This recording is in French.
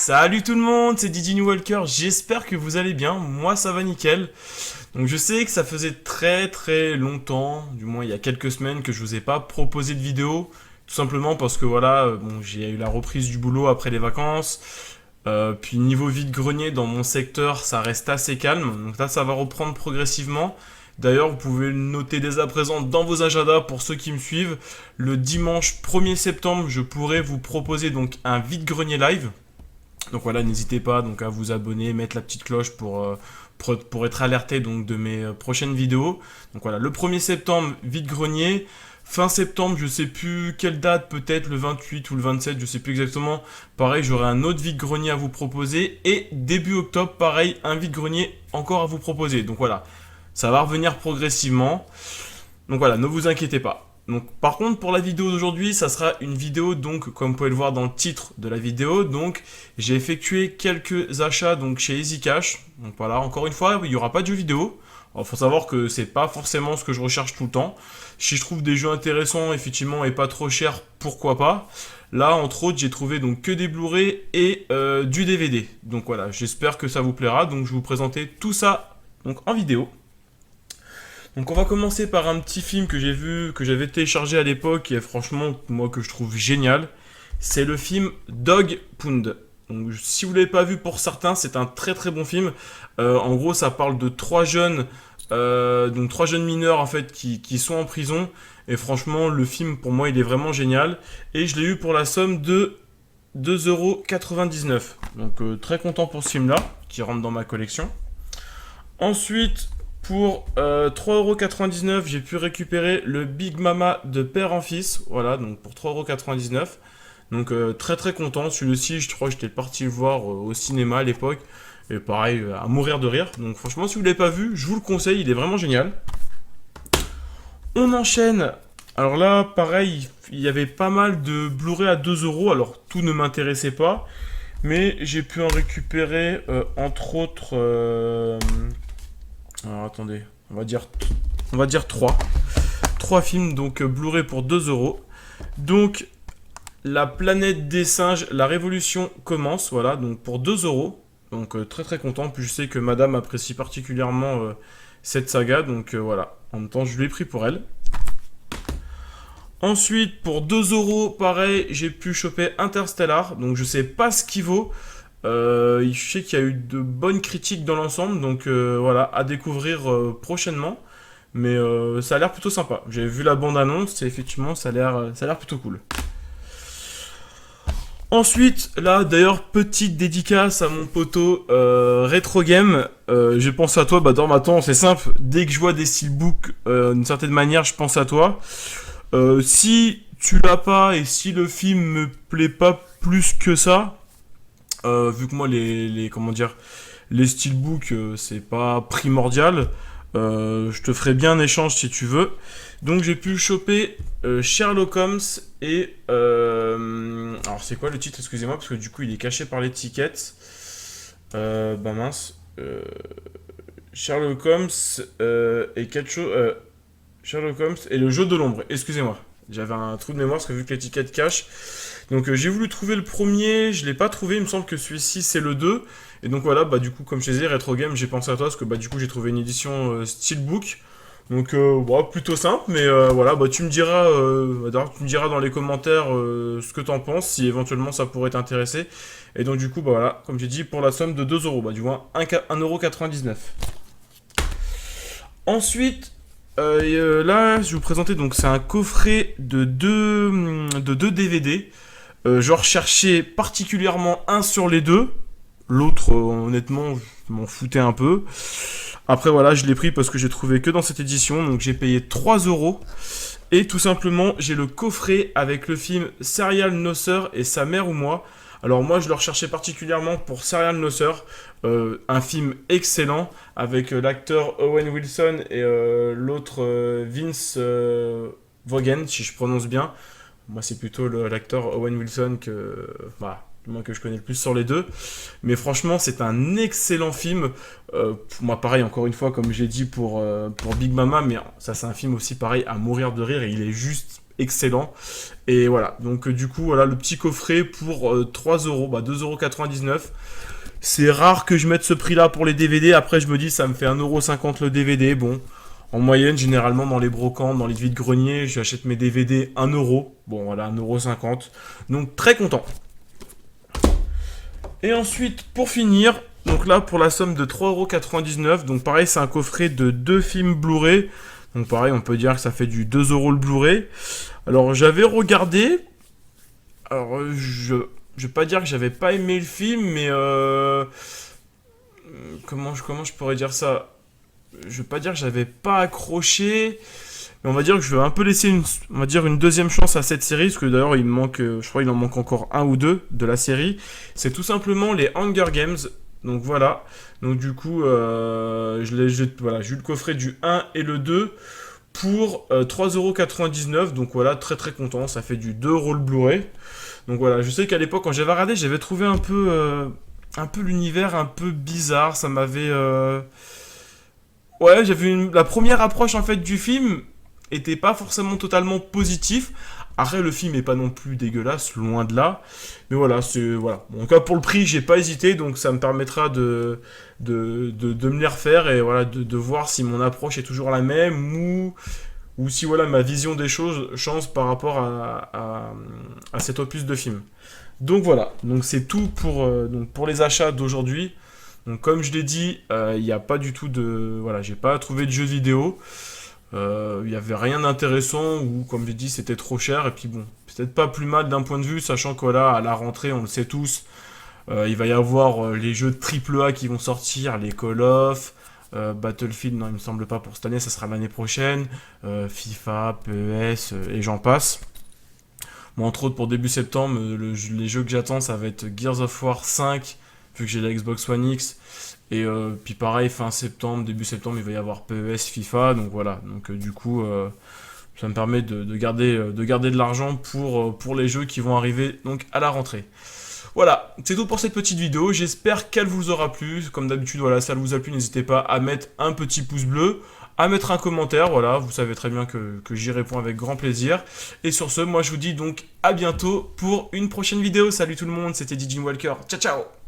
Salut tout le monde, c'est Didi New Walker, j'espère que vous allez bien, moi ça va nickel. Donc je sais que ça faisait très longtemps, du moins il y a quelques semaines que je vous ai pas proposé de vidéo, tout simplement parce que voilà, bon, j'ai eu la reprise du boulot après les vacances, puis niveau vide-grenier dans mon secteur ça reste assez calme, donc là ça va reprendre progressivement. D'ailleurs, vous pouvez le noter dès à présent dans vos agendas pour ceux qui me suivent. Le dimanche 1er septembre, je pourrai vous proposer donc un vide-grenier live. Donc voilà, n'hésitez pas donc à vous abonner, mettre la petite cloche pour être alerté donc de mes prochaines vidéos. Donc voilà, le 1er septembre, vide-grenier. Fin septembre, je sais plus quelle date, peut-être le 28 ou le 27, je sais plus exactement. Pareil, j'aurai un autre vide-grenier à vous proposer. Et début octobre, pareil, un vide-grenier encore à vous proposer. Donc voilà, ça va revenir progressivement. Donc voilà, ne vous inquiétez pas. Donc par contre pour la vidéo d'aujourd'hui, ça sera une vidéo donc comme vous pouvez le voir dans le titre de la vidéo. Donc j'ai effectué quelques achats donc chez EasyCash. Donc voilà, encore une fois, il n'y aura pas de jeux vidéo. Il faut savoir que c'est pas forcément ce que je recherche tout le temps. Si je trouve des jeux intéressants effectivement et pas trop chers, pourquoi pas. Là entre autres, j'ai trouvé donc que des Blu-ray et du DVD. Donc voilà, j'espère que ça vous plaira. Donc je vais vous présenter tout ça donc en vidéo. Donc on va commencer par un petit film que j'ai vu, que j'avais téléchargé à l'époque et franchement moi que je trouve génial. C'est le film Dog Pound. Donc, si vous l'avez pas vu pour certains, c'est un très bon film. En gros ça parle de donc trois jeunes mineurs en fait qui sont en prison. Et franchement le film pour moi il est vraiment génial. Et je l'ai eu pour la somme de 2,99 €. Donc très content pour ce film là, qui rentre dans ma collection. Ensuite, pour 3,99 €, j'ai pu récupérer le Big Mama de père en fils. Voilà, donc pour 3,99 €. Donc très content. Celui-ci, je crois que j'étais parti le voir au cinéma à l'époque. Et pareil, à mourir de rire. Donc franchement, si vous ne l'avez pas vu, je vous le conseille, il est vraiment génial. On enchaîne. Alors là, pareil, il y avait pas mal de Blu-ray à 2 €. Alors tout ne m'intéressait pas. Mais j'ai pu en récupérer entre autres... alors attendez, on va dire 3. 3 films donc Blu-ray pour 2 €. Donc La planète des singes, la révolution commence, voilà, donc pour 2 €. Donc très content, puis je sais que madame apprécie particulièrement cette saga, donc voilà. En même temps, je l'ai pris pour elle. Ensuite, pour 2 €, pareil, j'ai pu choper Interstellar, donc je sais pas ce qu'il vaut. Je sais qu'il y a eu de bonnes critiques dans l'ensemble, donc voilà, à découvrir prochainement. Mais ça a l'air plutôt sympa. J'ai vu la bande-annonce et effectivement, ça a l'air plutôt cool. Ensuite, là, d'ailleurs, petite dédicace à mon poteau Retro Game. Je pense à toi, bah dans ma temps, c'est simple. Dès que je vois des steelbooks, d'une certaine manière, je pense à toi. Si tu l'as pas et si le film me plaît pas plus que ça, vu que moi comment dire, les steelbooks c'est pas primordial, je te ferai bien un échange si tu veux. Donc j'ai pu choper Sherlock Holmes et alors c'est quoi le titre, excusez-moi parce que du coup il est caché par l'étiquette. Bah mince. Sherlock Holmes et quelque chose. Sherlock Holmes et le jeu de l'ombre. Excusez-moi. J'avais un trou de mémoire parce que vu que l'étiquette cache. Donc j'ai voulu trouver le premier, je l'ai pas trouvé, il me semble que celui-ci c'est le 2. Et donc voilà, bah du coup comme je disais, Retro Game, j'ai pensé à toi parce que bah du coup j'ai trouvé une édition Steelbook. Donc bah, plutôt simple, mais voilà, bah tu me diras dans les commentaires ce que t'en penses, si éventuellement ça pourrait t'intéresser. Et donc du coup bah voilà, comme j'ai dit, pour la somme de 2 €, bah du moins 1,99 €. Ensuite, là, je vais vous présenter, donc c'est un coffret de deux DVD. Je recherchais particulièrement un sur les deux. L'autre, honnêtement, je m'en foutais un peu. Après, voilà, je l'ai pris parce que j'ai trouvé que dans cette édition. Donc j'ai payé 3 €. Et tout simplement, j'ai le coffret avec le film Serial Nosser et sa mère ou moi. Alors moi, je le recherchais particulièrement pour Serial Nosser, un film excellent avec l'acteur Owen Wilson et l'autre Vince Vaughan, si je prononce bien. Moi, c'est plutôt l'acteur Owen Wilson que, voilà, du moins que je connais le plus sur les deux. Mais franchement, c'est un excellent film. Moi, pareil, encore une fois, comme j'ai dit pour Big Mama, mais ça, c'est un film aussi pareil à mourir de rire et il est juste excellent. Et voilà, donc du coup, voilà le petit coffret pour 3 euros, 2,99 €. C'est rare que je mette ce prix-là pour les DVD. Après, je me dis, ça me fait 1,50 € le DVD. Bon, en moyenne, généralement, dans les brocantes, dans les vides-greniers, j'achète mes DVD 1 euro. Bon, voilà, 1,50 €. Donc, très content. Et ensuite, pour finir, donc là, pour la somme de 3,99 €, donc pareil, c'est un coffret de 2 films Blu-ray. Donc pareil, on peut dire que ça fait du 2 € le Blu-ray. Alors, j'avais regardé. Alors, je vais pas dire que j'avais pas aimé le film, mais comment je pourrais dire ça? Je vais pas dire que j'avais pas accroché, mais on va dire que je vais un peu laisser une deuxième chance à cette série, parce que d'ailleurs il me manque, je crois qu'il en manque encore un ou deux de la série. C'est tout simplement les Hunger Games. Donc voilà. Donc du coup, voilà, j'ai eu le coffret du 1 et le 2 pour 3,99 €. Donc voilà, très très content. Ça fait du 2 € le Blu-ray. Donc voilà, je sais qu'à l'époque, quand j'avais regardé, j'avais trouvé un peu l'univers un peu bizarre. Ça m'avait... Ouais, la première approche en fait du film était pas forcément totalement positif. Après, le film est pas non plus dégueulasse, loin de là. Mais voilà, voilà. Bon, en tout cas, pour le prix, j'ai pas hésité, donc ça me permettra de me les refaire et voilà, de voir si mon approche est toujours la même ou si voilà, ma vision des choses change par rapport à cet opus de film. Donc voilà, donc c'est tout donc pour les achats d'aujourd'hui. Donc comme je l'ai dit, il n'y a pas du tout de... Voilà, j'ai pas trouvé de jeux vidéo. Il n'y avait rien d'intéressant ou comme j'ai dit, c'était trop cher. Et puis bon, peut-être pas plus mal d'un point de vue, sachant que voilà, à la rentrée, on le sait tous, il va y avoir les jeux de triple A qui vont sortir, les Call of, Battlefield, non, il me semble pas pour cette année, ça sera l'année prochaine, FIFA, PES, et j'en passe. Bon, entre autres, pour début septembre, les jeux que j'attends, ça va être Gears of War 5, vu que j'ai la Xbox One X. Et puis pareil, fin septembre, début septembre, il va y avoir PES, FIFA. Donc voilà, donc du coup, ça me permet de garder de l'argent pour les jeux qui vont arriver donc à la rentrée. Voilà, c'est tout pour cette petite vidéo. J'espère qu'elle vous aura plu. Comme d'habitude, voilà, si elle vous a plu, n'hésitez pas à mettre un petit pouce bleu, à mettre un commentaire. Voilà, vous savez très bien que j'y réponds avec grand plaisir. Et sur ce, moi je vous dis donc à bientôt pour une prochaine vidéo. Salut tout le monde, c'était DJ Walker. Ciao ciao.